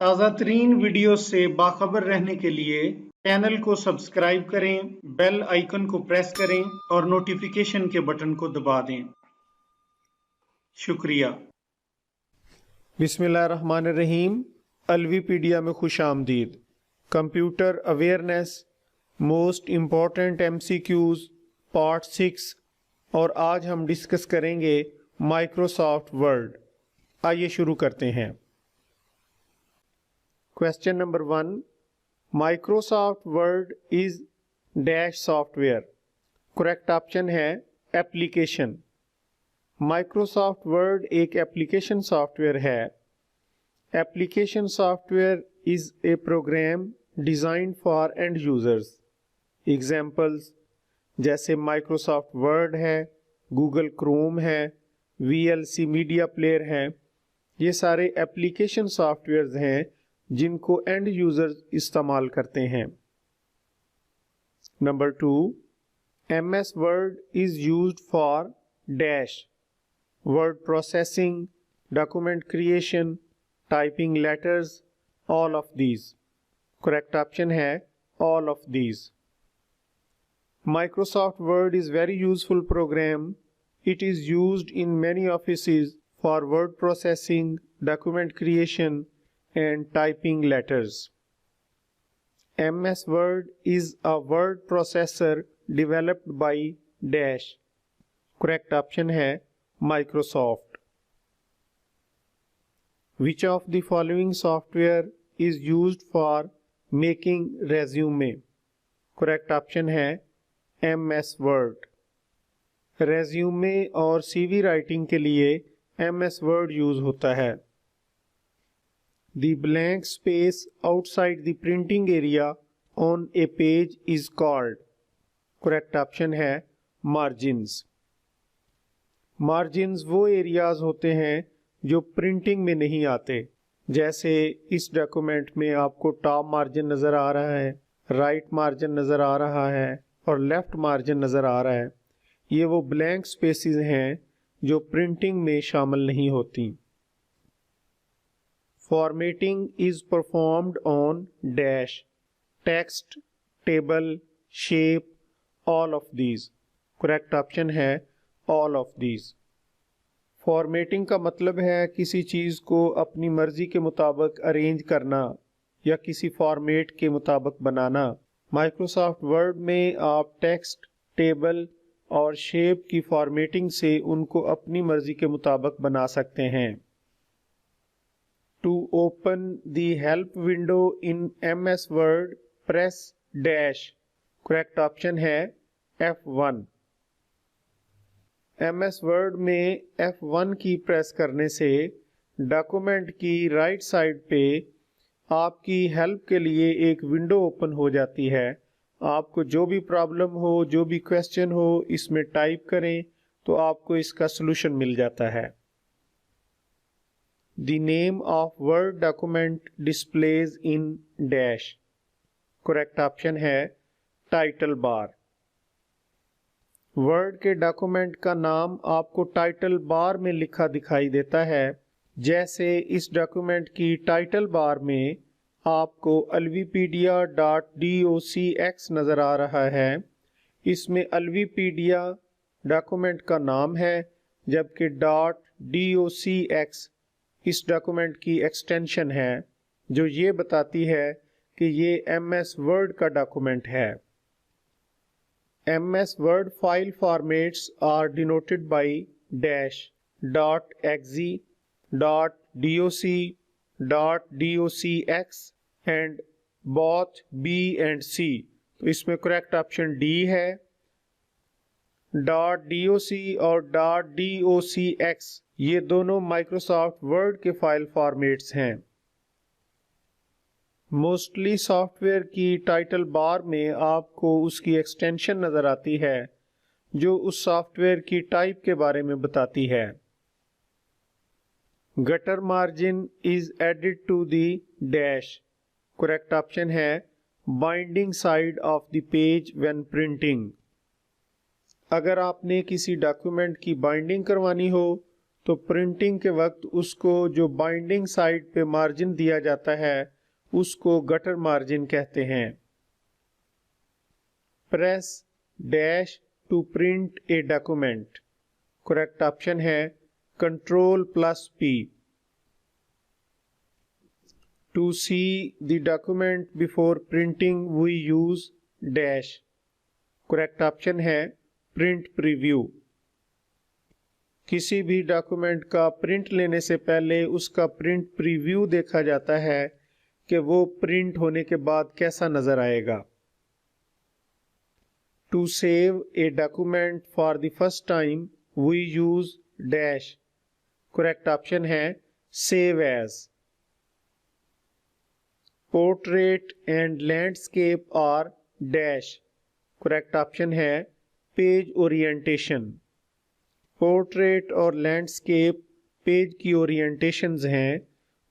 ताज़ा तरीन वीडियो से बाखबर रहने के लिए चैनल को सब्सक्राइब करें, बेल आइकन को प्रेस करें और नोटिफिकेशन के बटन को दबा दें। शुक्रिया। बिस्मिल्लाहिर्रहमानिर्रहीम। अलवीपीडिया में खुश आमदीद। Computer awareness most important MCQs part 6 और आज हम डिस्कस करेंगे माइक्रोसॉफ्ट वर्ड। आइए शुरू करते हैं। Question number 1, Microsoft Word is dash software. Correct option है एप्लीकेशन। माइक्रोसॉफ्ट वर्ड एक एप्लीकेशन सॉफ्टवेयर है। Application software is a program designed for end users. Examples जैसे माइक्रोसॉफ्ट वर्ड है, गूगल क्रोम है, VLC मीडिया प्लेयर है। ये सारे application softwares हैं जिनको एंड यूजर्स इस्तेमाल करते हैं। Number 2, MS Word is used for dash word processing, document creation, typing letters, all of these. Correct option है all of these. Microsoft Word is very useful program. It is used in many offices for word processing, document creation, and typing letters. MS Word is a word processor developed by Dash. Correct option है Microsoft. Which of the following software is used for making resume? Correct option है MS Word। Resume और CV writing के लिए MS Word use होता है। The blank space outside the printing area on a page is called। Correct option है margins। Margins वो areas होते हैं जो प्रिंटिंग में नहीं आते। जैसे इस डॉक्यूमेंट में आपको टॉप मार्जिन नज़र आ रहा है, राइट मार्जिन नज़र आ रहा है और लेफ्ट मार्जिन नज़र आ रहा है। ये वो ब्लैंक स्पेसेस हैं जो प्रिंटिंग में शामिल नहीं होती। Formatting is performed on dash text, table, shape, all of these. Correct option है ऑल ऑफ दीज। फॉर्मेटिंग का मतलब है किसी चीज़ को अपनी मर्जी के मुताबिक अरेंज करना या किसी फॉर्मेट के मुताबिक बनाना। माइक्रोसॉफ्ट वर्ड में आप टेक्स्ट, टेबल और शेप की फॉर्मेटिंग से उनको अपनी मर्जी के मुताबिक बना सकते हैं। To open the help window in MS Word press dash. Correct option है F1। MS वर्ड में F1 की प्रेस करने से डॉक्यूमेंट की राइट साइड पे आपकी हेल्प के लिए एक विंडो ओपन हो जाती है। आपको जो भी प्रॉब्लम हो, जो भी क्वेश्चन हो, इसमें टाइप करें तो आपको इसका सलूशन मिल जाता है। The name of word document displays in dash. Correct option है टाइटल बार। वर्ड के डॉक्यूमेंट का नाम आपको टाइटल बार में लिखा दिखाई देता है। जैसे इस डॉक्यूमेंट की टाइटल बार में आपको alvipedia.docx नज़र आ रहा है। इसमें alvipedia डॉक्यूमेंट का नाम है, जबकि .docx इस डॉक्यूमेंट की एक्सटेंशन है जो ये बताती है कि ये MS वर्ड का डॉक्यूमेंट है। MS Word file formats are denoted by dash .exe, .docx and both B and C। तो इसमें करेक्ट ऑप्शन D है। .doc और .docx ये दोनों माइक्रोसॉफ्ट वर्ड के फाइल फॉर्मेट्स हैं। मोस्टली सॉफ्टवेयर की टाइटल बार में आपको उसकी एक्सटेंशन नज़र आती है जो उस सॉफ्टवेयर की टाइप के बारे में बताती है। Gutter margin is added to the dash. Correct option है binding side of the page when printing. अगर आपने किसी डॉक्यूमेंट की बाइंडिंग करवानी हो तो प्रिंटिंग के वक्त उसको जो बाइंडिंग साइड पे मार्जिन दिया जाता है उसको गटर मार्जिन कहते हैं। Press dash to print a document. Correct option है Ctrl+P। To see the document before printing we use dash. Correct option है प्रिंट प्रीव्यू। किसी भी डॉक्यूमेंट का प्रिंट लेने से पहले उसका प्रिंट प्रीव्यू देखा जाता है कि वो प्रिंट होने के बाद कैसा नजर आएगा। To save a document for the first time we use dash. Correct option है save as. Portrait and landscape are dash. Correct option है पेज ओरिएंटेशन। पोर्ट्रेट और लैंडस्केप पेज की ओरिएंटेशंस हैं।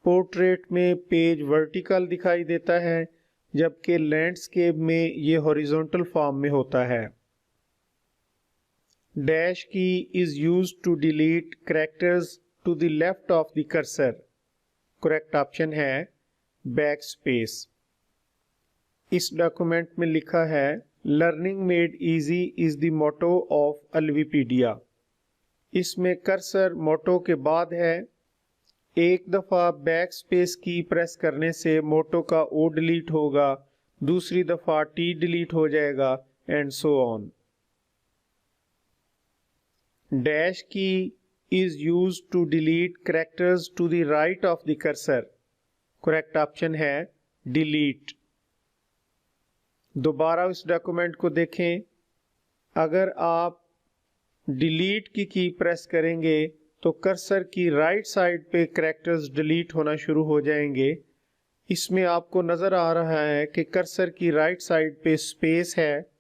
पोर्ट्रेट में पेज वर्टिकल दिखाई देता है जबकि लैंडस्केप में ये हॉरिजॉन्टल फॉर्म में होता है। Dash key is used to delete characters to the left of the cursor. Correct option है बैक स्पेस। इस डॉक्यूमेंट में लिखा है learning made easy is the motto of Alvipedia. इसमें कर्सर मोटो के बाद है। एक दफ़ा बैक स्पेस की प्रेस करने से मोटो का ओ डिलीट होगा, दूसरी दफ़ा टी डिलीट हो जाएगा and so on. Dash key is used to delete characters to the right of the cursor. Correct option है डिलीट। दोबारा इस डॉक्यूमेंट को देखें। अगर आप डिलीट की प्रेस करेंगे तो कर्सर की राइट साइड पे कैरेक्टर्स डिलीट होना शुरू हो जाएंगे। इसमें आपको नज़र आ रहा है कि कर्सर की राइट साइड पे स्पेस है।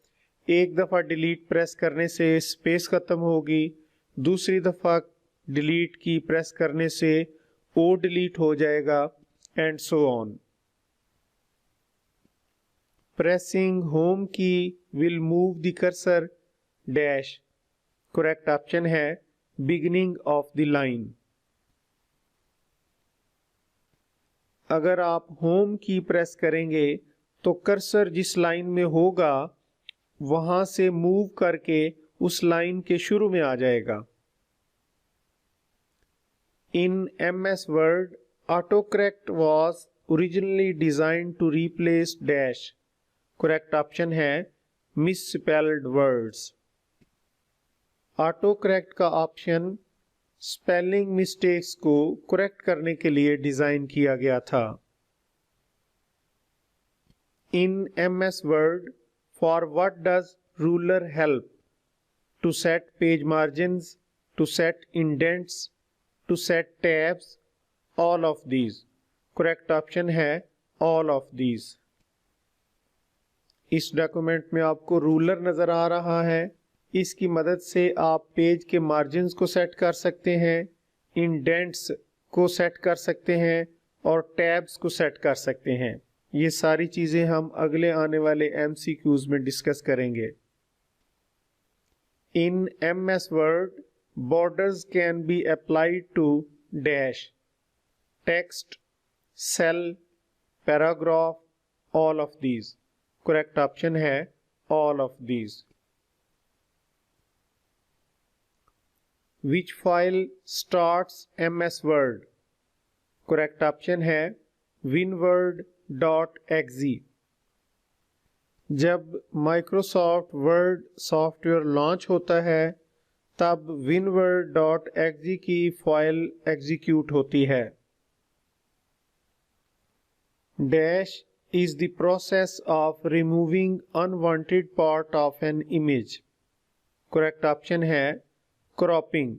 एक दफ़ा डिलीट प्रेस करने से स्पेस ख़त्म होगी, दूसरी दफ़ा डिलीट की प्रेस करने से ओ डिलीट हो जाएगा and so on. Pressing home key will move the cursor dash. Correct option है बिगिनिंग ऑफ द लाइन। अगर आप होम की प्रेस करेंगे तो कर्सर जिस लाइन में होगा वहां से मूव करके उस लाइन के शुरू में आ जाएगा। In MS Word autocorrect was originally designed to replace dash. Correct option है मिसस्पेल्ड वर्ड्स। ऑटो करेक्ट का ऑप्शन स्पेलिंग मिस्टेक्स को करेक्ट करने के लिए डिजाइन किया गया था। In MS Word for what does ruler help? To set page margins, to set indents, to set tabs, all of these. Correct option है all of these. इस document में आपको रूलर नजर आ रहा है। इसकी मदद से आप पेज के मार्जिन्स को सेट कर सकते हैं, इंडेंट्स को सेट कर सकते हैं और टैब्स को सेट कर सकते हैं। ये सारी चीज़ें हम अगले आने वाले MCQs में डिस्कस करेंगे। In MS Word borders can be applied to dash. Text, cell, paragraph, all of these. Correct option है all of these. Which file starts MS Word? Correct option है winword.exe। जब माइक्रोसॉफ्ट वर्ड सॉफ्टवेयर लॉन्च होता है तब winword.exe की file execute होती है। Dash is the process of removing unwanted part of an image। Correct option है cropping.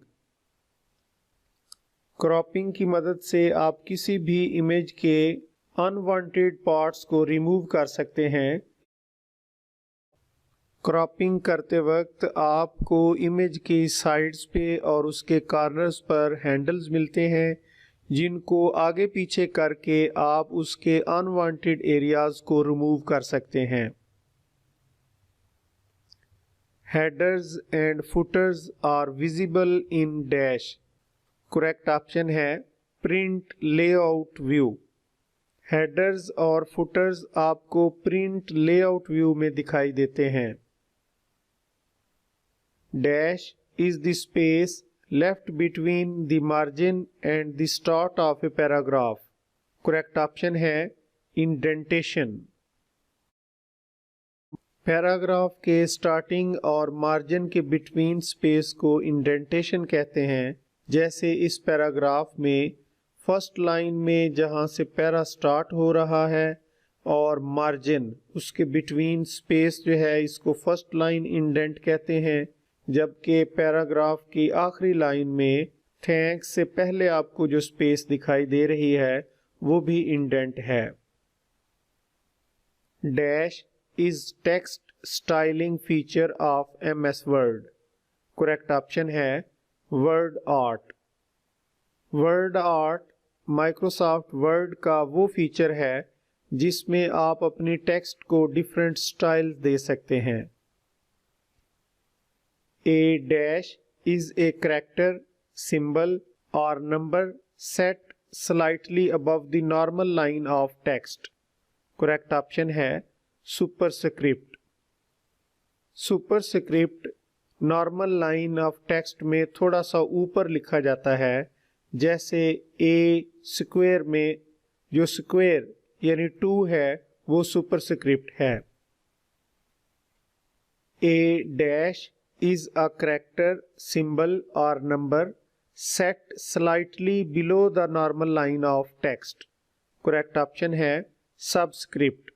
Cropping की मदद से आप किसी भी इमेज के अनवांटेड पार्ट्स को रिमूव कर सकते हैं। क्रॉपिंग करते वक्त आपको इमेज के साइड्स पे और उसके कॉर्नर्स पर हैंडल्स मिलते हैं जिनको आगे पीछे करके आप उसके अनवांटेड एरियाज को रिमूव कर सकते हैं। Headers and footers are visible in dash। Correct option है प्रिंट लेआउट व्यू। हेडर्स और फुटर्स आपको प्रिंट लेआउट व्यू में दिखाई देते हैं। Dash is the space left between the margin and the start of a paragraph. Correct option है indentation. Paragraph के starting और मार्जिन के बिटवीन स्पेस को इंडेंटेशन कहते हैं। जैसे इस पैराग्राफ में फर्स्ट लाइन में जहां से पैरा स्टार्ट हो रहा है और मार्जिन उसके बिटवीन स्पेस जो है इसको फर्स्ट लाइन इंडेंट कहते हैं, जबकि पैराग्राफ की आखिरी लाइन में थैंक्स से पहले आपको जो स्पेस दिखाई दे रही है वो भी इंडेंट है। Dash is text styling feature of MS Word। Correct option है word art. Word art Microsoft Word का वो फीचर है जिसमें आप अपनी टेक्स्ट को डिफरेंट स्टाइल दे सकते हैं। A dash is a character, symbol or number set slightly above the normal line of text. Correct option है superscript. Superscript normal line of text में थोड़ा सा ऊपर लिखा जाता है, जैसे ए स्क्वायर में जो स्क्वायर यानी 2 है वो सुपरस्क्रिप्ट है। A dash is a character, symbol or number set slightly below the normal line of text. Correct option है subscript.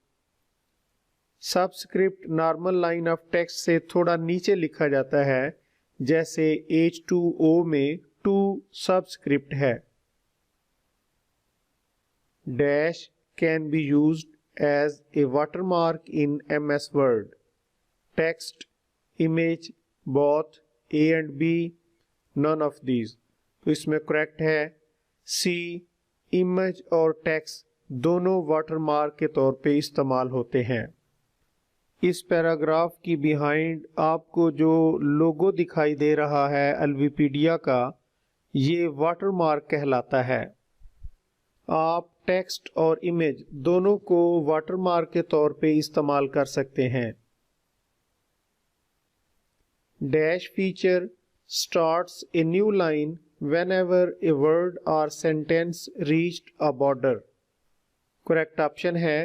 Subscript normal line of text से थोड़ा नीचे लिखा जाता है, जैसे H2O में 2 सबस्क्रिप्ट है। Dash can be used as a watermark in MS Word। Text, image, both A and B, none of these. तो इसमें करेक्ट है सी। इमेज और टेक्स्ट दोनों वाटरमार्क के तौर पे इस्तेमाल होते हैं। इस पैराग्राफ की बिहाइंड आपको जो लोगो दिखाई दे रहा है अल्वीपीडिया का, ये वाटरमार्क कहलाता है। आप टेक्स्ट और इमेज दोनों को वाटरमार्क के तौर पे इस्तेमाल कर सकते हैं। Dash feature starts a new line whenever a word or sentence reached a border। Correct option है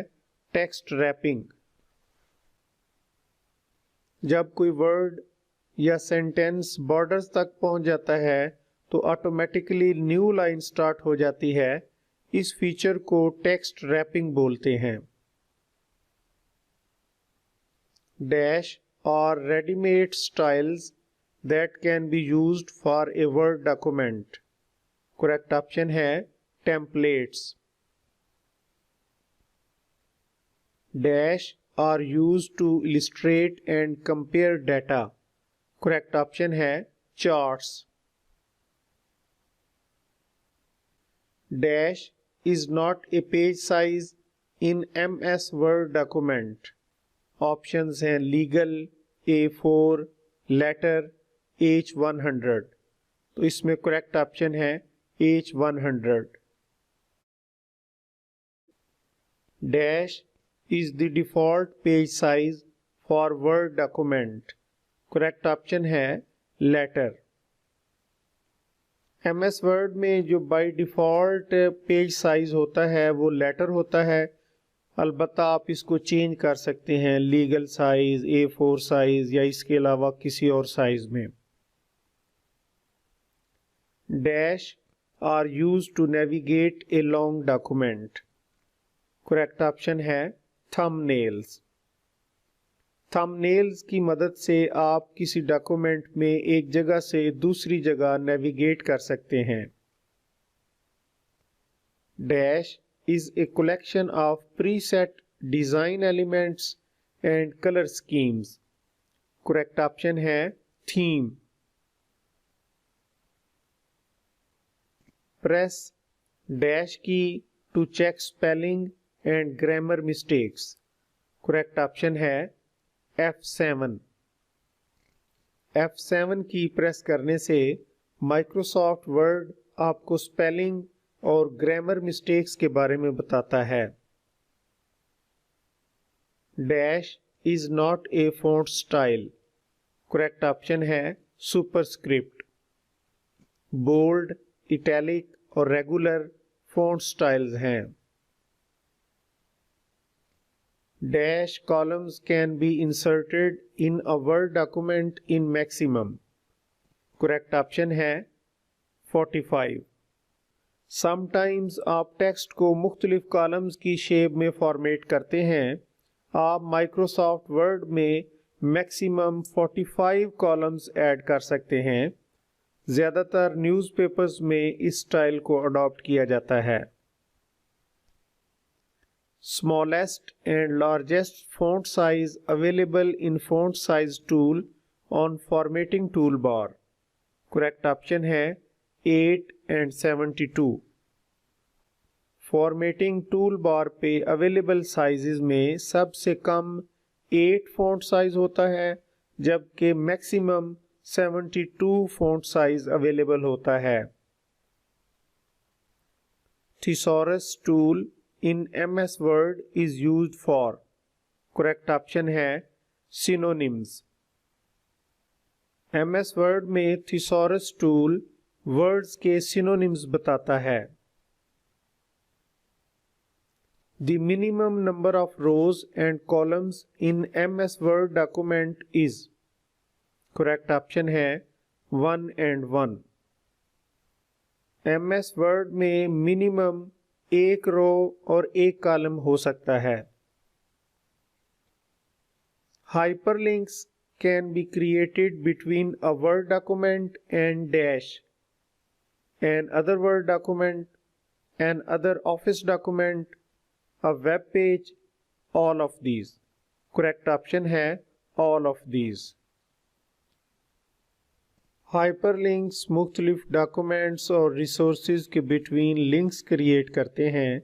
टेक्स्ट रैपिंग। जब कोई वर्ड या सेंटेंस बॉर्डर्स तक पहुंच जाता है तो ऑटोमेटिकली न्यू लाइन स्टार्ट हो जाती है। इस फीचर को टेक्स्ट रैपिंग बोलते हैं। Dash are readymade styles that can be used for a Word document. Correct option है templates. Dash are used to illustrate and compare data। Correct option है charts। Dash is not a page size in MS Word document। Options हैं legal, A4, letter, H100। तो इसमें correct option है H100। Dash is the default page size for Word document। Correct option है letter। MS Word में जो by default page size होता है वो लेटर होता है, अलबत्ता आप इसको चेंज कर सकते हैं लीगल साइज, A4 साइज या इसके अलावा किसी और साइज में। Dash are used to navigate a long document. Correct option है थंबनेल्स। थंबनेल्स की मदद से आप किसी डॉक्यूमेंट में एक जगह से दूसरी जगह नेविगेट कर सकते हैं। Dash is a collection of preset design elements and color schemes। Correct option है theme. Press dash key to check spelling and grammar mistakes. Correct option है F7। F7 की प्रेस करने से माइक्रोसॉफ्ट वर्ड आपको spelling और grammar mistakes के बारे में बताता है। Dash is not a font style. Correct option है सुपरस्क्रिप्ट। बोल्ड, इटैलिक और रेगुलर फॉन्ट स्टाइल्स हैं। Dash columns can be inserted in a Word document in maximum. Correct option है 45। समटाइम्स आप टेक्स्ट को मुख्तलिफ कॉलम्स की शेप में format करते हैं। आप माइक्रोसॉफ्ट वर्ड में मैक्सिमम 45 कॉलम्स ऐड कर सकते हैं। ज़्यादातर न्यूज़पेपर्स में इस स्टाइल को अडॉप्ट किया जाता है। Smallest and largest font size available in font size tool on formatting tool bar. Correct option है 8 and 72। फॉर्मेटिंग टूल बार पे अवेलेबल साइजेस में सबसे कम 8 फॉन्ट साइज होता है, जबकि मैक्सिमम 72 फॉन्ट साइज अवेलेबल होता है। Thesaurus tool in MS Word is used for. Correct option है सिनोनिम्स। MS वर्ड में थिसॉरस टूल वर्ड्स के सिनोनिम्स बताता है। The minimum number of rows and columns in MS Word document is। correct option है 1 and 1। MS Word में minimum एक रो और एक कॉलम हो सकता है। Hyperlinks can be created between a Word document and dash, an other Word document, an other Office document, a web page, all of these। correct option है all of these। Hyperlinks मुख्तलिफ documents और resources के between links create करते हैं।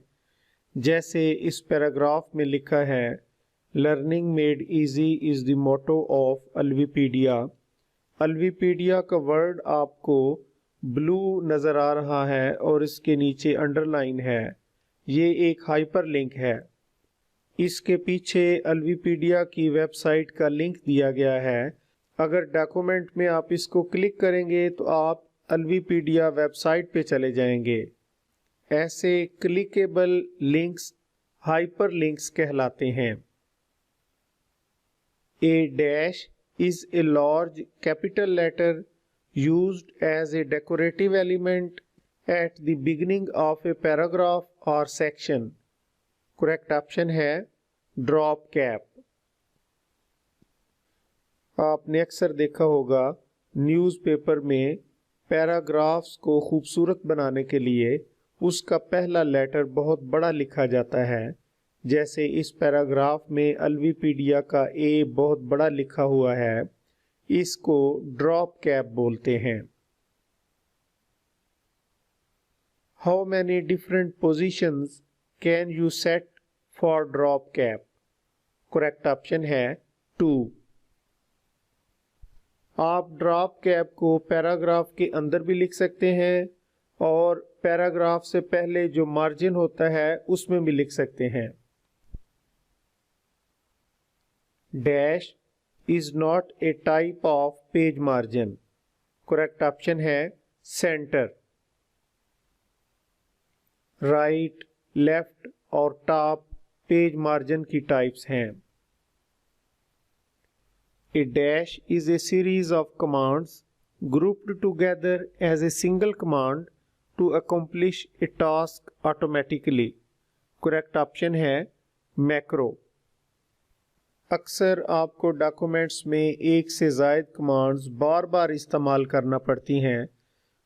जैसे इस paragraph में लिखा है, learning made easy is the motto of Alvipedia. Alvipedia का वर्ड आपको ब्लू नज़र आ रहा है और इसके नीचे अंडरलाइन है। ये एक हाइपरलिंक है। इसके पीछे अल्वीपीडिया की वेबसाइट का लिंक दिया गया है। अगर डॉक्यूमेंट में आप इसको क्लिक करेंगे तो आप अल्वीपीडिया वेबसाइट पे चले जाएंगे। ऐसे क्लिकेबल लिंक्स हाइपरलिंक्स कहलाते हैं। A dash is a large capital letter used as a decorative element at the beginning of a paragraph or section। correct option है drop cap। आपने अक्सर देखा होगा न्यूज़पेपर में पैराग्राफ्स को खूबसूरत बनाने के लिए उसका पहला लेटर बहुत बड़ा लिखा जाता है। जैसे इस पैराग्राफ में अल्वीपीडिया का ए बहुत बड़ा लिखा हुआ है। इसको ड्रॉप कैप बोलते हैं। How many different positions can you set for drop cap? correct option है 2। आप ड्रॉप कैप को पैराग्राफ के अंदर भी लिख सकते हैं और पैराग्राफ से पहले जो मार्जिन होता है उसमें भी लिख सकते हैं। Dash is not a type of page margin. Correct option है सेंटर। राइट, लेफ्ट और टॉप पेज मार्जिन की टाइप्स हैं। A dash is a series of commands grouped together as a single command to accomplish a task automatically। correct option है macro. अक्सर आपको documents में एक से ज़ायद कमांड्स बार बार इस्तेमाल करना पड़ती हैं।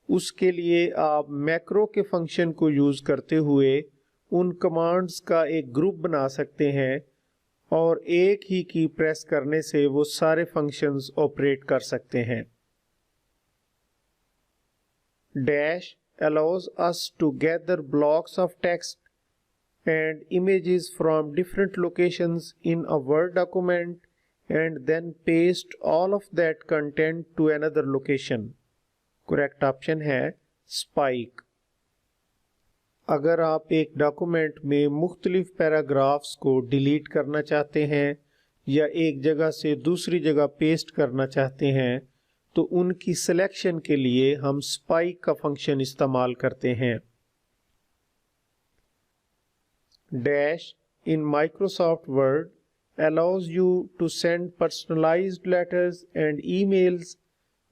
उसके लिए आप मैक्रो के फंक्शन को यूज़ करते हुए उन कमांड्स का एक ग्रुप बना सकते हैं और एक ही की प्रेस करने से वो सारे फंक्शंस ऑपरेट कर सकते हैं। Dash allows us to gather blocks of text and images from different locations in a Word document and then paste all of that content to another location। correct option है spike। अगर आप एक document में मुख्तलिफ paragraphs को delete करना चाहते हैं या एक जगह से दूसरी जगह पेस्ट करना चाहते हैं तो उनकी सिलेक्शन के लिए हम स्पाइक का फंक्शन इस्तेमाल करते हैं। Dash in Microsoft word allows you to send personalized letters and emails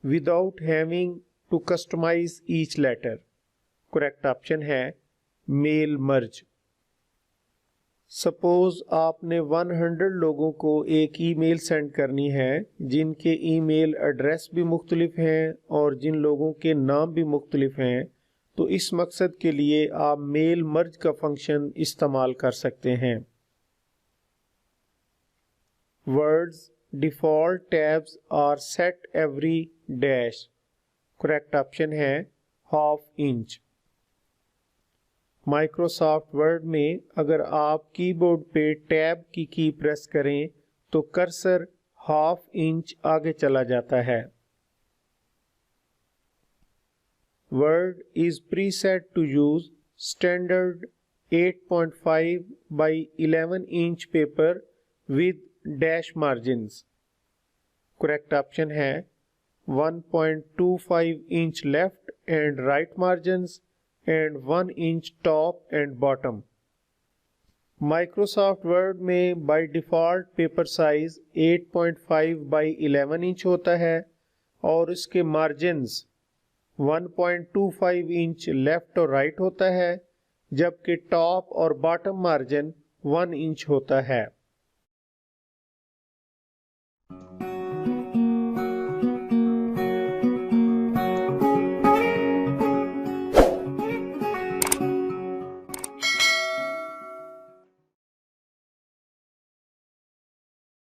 without having to customize each letter. Correct option है मेल मर्ज। सपोज आपने 100 लोगों को एक ईमेल सेंड करनी है जिनके ईमेल एड्रेस भी मुख्तलिफ हैं और जिन लोगों के नाम भी मुख्तलिफ हैं, तो इस मकसद के लिए आप मेल मर्ज का फंक्शन इस्तेमाल कर सकते हैं। Words default tabs are set every dash. Correct option है ½ इंच। माइक्रोसॉफ्ट वर्ड में अगर आप कीबोर्ड पे टैब की प्रेस करें तो कर्सर ½ इंच आगे चला जाता है। Word is preset to use standard 8.5 by 11 inch paper with dash margins. Correct option है 1.25 inch left and right margins and 1 inch top and bottom. Microsoft Word में by default paper size 8.5 by 11 inch होता है और इसके margins 1.25 inch left और right होता है, जबकि टॉप और बॉटम मार्जिन 1 इंच होता है।